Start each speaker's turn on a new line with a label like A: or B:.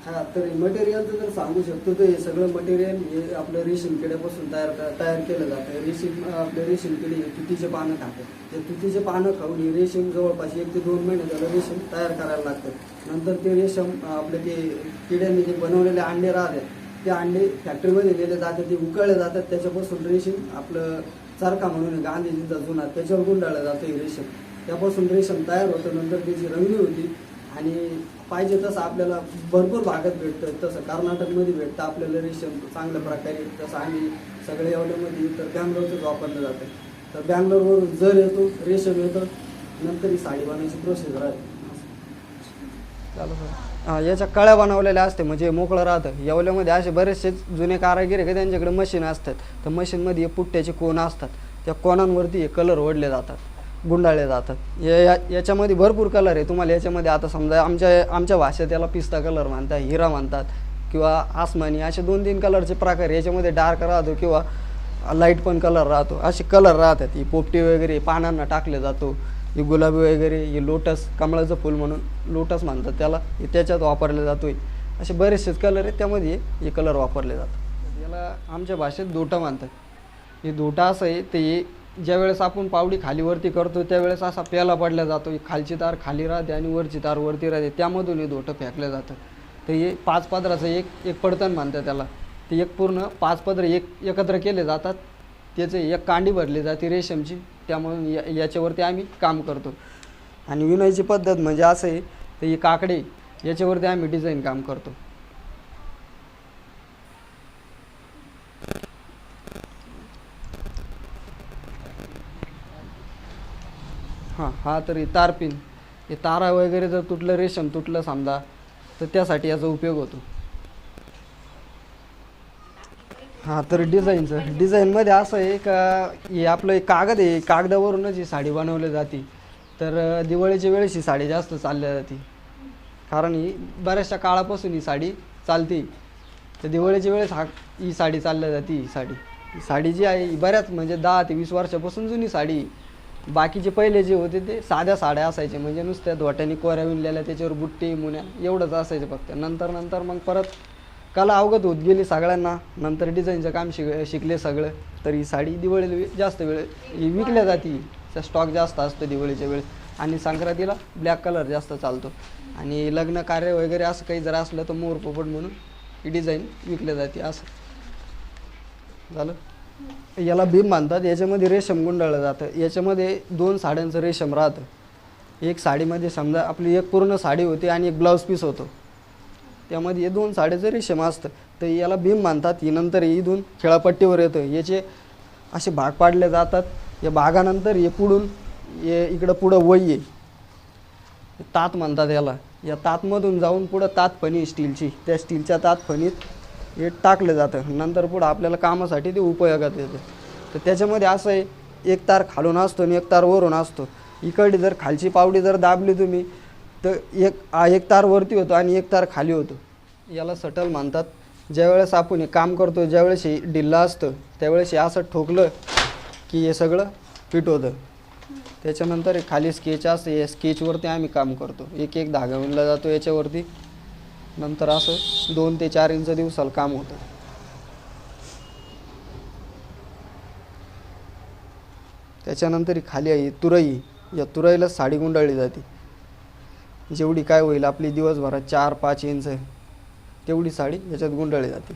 A: हा, तर मटेरियलचं जर सांगू शकतो तर हे सगळं मटेरियल हे आपलं रेशीम किड्यापासून तयार केलं जातं. आपले रेशीम किडे तुतीचे पानं खातात. ते तुतीचे पानं खाऊन हे रेशीम जवळपास 1 ते 2 महिने त्याला रेशीम तयार करायला लागतं. नंतर ते रेशीम आपले ते किड्यांनी जे बनवलेले अंडे राहतात ते अंडे फॅक्टरीमध्ये नेले जातात, ते उकळले जातात. त्याच्यापासून रेशीम आपलं चरखा म्हणून गांधीजींचा जुना त्याच्यावर गुंडाळलं जातं हे रेशीम. त्यापासून रेशीम तयार होतं. नंतर त्याची रंगणी होती आणि पाहिजे तसं आपल्याला भरपूर भागात भेटतं. तसं कर्नाटकमध्ये भेटतं आपल्याला रेशीम चांगल्या प्रकारे. तसं आम्ही सगळ्या एवढ्यामध्ये तर बँगलोरचंच वापरलं जातं. तर बँगलोरवरून जर येतो रेशीम येतं, नंतर ही साडी बनवायची प्रोसेस राहते. चालू सर, याच्या कळ्या बनवलेल्या असते म्हणजे मोकळं राहतं. येवल्यामध्ये असे बरेचसे जुने कारागीर आहे की त्यांच्याकडे मशीन असतात. तर मशीनमध्ये पुट्ट्याचे कोण असतात, त्या कोणांवरती हे कलर ओढले जातात, गुंडाळले जातात. याच्यामध्ये भरपूर कलर आहे. तुम्हाला याच्यामध्ये आता समजा आमच्या भाषेत याला पिस्ता कलर म्हणतात, हिरा म्हणतात किंवा आसमानी, असे 2-3 कलरचे प्रकार. याच्यामध्ये डार्क राहतो किंवा लाईट पण कलर राहतो, असे कलर राहतात. ही पोपटी वगैरे पानांना टाकले जातो, ही गुलाबी वगैरे, ही लोटस, कमळाचं फूल म्हणून लोटस म्हणतात त्याला, हे त्याच्यात वापरले जातो. असे बरेचसेच कलर आहेत, त्यामध्ये हे कलर वापरले जातात. याला आमच्या भाषेत दोटा म्हणतात. हे दोटा असं आहे ते ज्यावेळेस आपण पावडी खालीवरती करतो त्यावेळेस असा प्याला पडला जातो. खालची तार खाली राहते आणि वरची तार वरती राहते, त्यामधून हे दोटं फेकलं जातं. तर हे 5 पदराचं एक पडतण म्हणतात त्याला. ते एक पूर्ण 5 पदर एकत्र केले जातात, त्याचे एक कांडी भरली जाते रेशमची. त्यामुळे याच्यावरती आम्ही काम करतो. आणि विणायची पद्धत म्हणजे असं आहे, तर हे काकडे याच्यावरती आम्ही डिझाईन काम करतो. हा तर हे तारपिन, हे तारा वगैरे जर तुटलं, रेशम तुटलं समजा, तर त्यासाठी याचा उपयोग होतो. तर डिझाईनमध्ये असं आहे का, हे आपलं एक कागद आहे, कागदावरूनच ही साडी बनवली जाते. तर दिवाळीच्या वेळेस ही साडी जास्त चालल्या जाते, कारण ही बऱ्याचशा काळापासून ही साडी चालते. तर दिवाळीच्या वेळेस ही साडी चालल्या जाते. ही साडी जी आहे ही बऱ्याच म्हणजे 10 ते 20 वर्षापासून जुनी साडी. बाकीचे पहिले जे होते ते साध्या साड्या असायचे, म्हणजे नुसत्या धोट्याने कोऱ्या विणलेल्या, त्याच्यावर बुट्टी मुन्या एवढंच असायचं फक्त. नंतर मग परत कला अवगत होत गेली सगळ्यांना. नंतर डिझाईनचं काम शिकले सगळं. तर ही साडी दिवाळीला जास्त वेळ ही विकल्या जाते. स्टॉक जास्त असतो दिवाळीच्या वेळेस. आणि संक्रांतीला ब्लॅक कलर जास्त चालतो. आणि लग्न कार्य वगैरे असं काही जर असलं तर मोर पोपट म्हणून ही डिझाईन विकल्या जाते. असं झालं. याला भीम म्हणतात. याच्यामध्ये रेशम गुंडाळलं जातं. याच्यामध्ये 2 साड्यांचं रेशम राहतं. एक साडीमध्ये समजा आपली एक पूर्ण साडी होती आणि एक ब्लाऊज पीस होतो, त्यामध्ये हे 2 साड्याचं रेशम असतं. तर याला भीम म्हणतात. ही नंतर इथून खेळापट्टीवर येतं. याचे असे भाग पाडले जातात. या भागानंतर हे पुढून इकडं पुढं वही आहे, तात म्हणतात याला. या तातमधून जाऊन पुढं तातफणी स्टीलची, त्या स्टीलच्या तातफणीत हे टाकलं जातं. नंतर पुढं आपल्याला कामासाठी ते उपयोगात येतं. तर त्याच्यामध्ये असं आहे, एक तार खालून असतो आणि एक तार वरून असतो. इकडे जर खालची पावडी जर दाबली तुम्ही तर एक तार वरती होतो आणि एक तार खाली होतो. याला सटल म्हणतात. ज्यावेळेस आपण हे काम करतो, ज्यावेळेस हे ढिल्लं असतं त्यावेळेस हे असं ठोकलं की हे सगळं फिट होतं. त्याच्यानंतर खाली स्केच असते, या स्केचवरती आम्ही काम करतो. एक धागा विणला जातो याच्यावरती. नंतर असं 2 ते 4 इंच दिवसाला काम होतं. त्याच्यानंतर खाली आहे तुरई. या तुरईला साडी गुंडाळली जाते. जेवढी काय होईल आपली दिवसभरात 4-5 इंच तेवढी साडी याच्यात गुंडाळली जाते.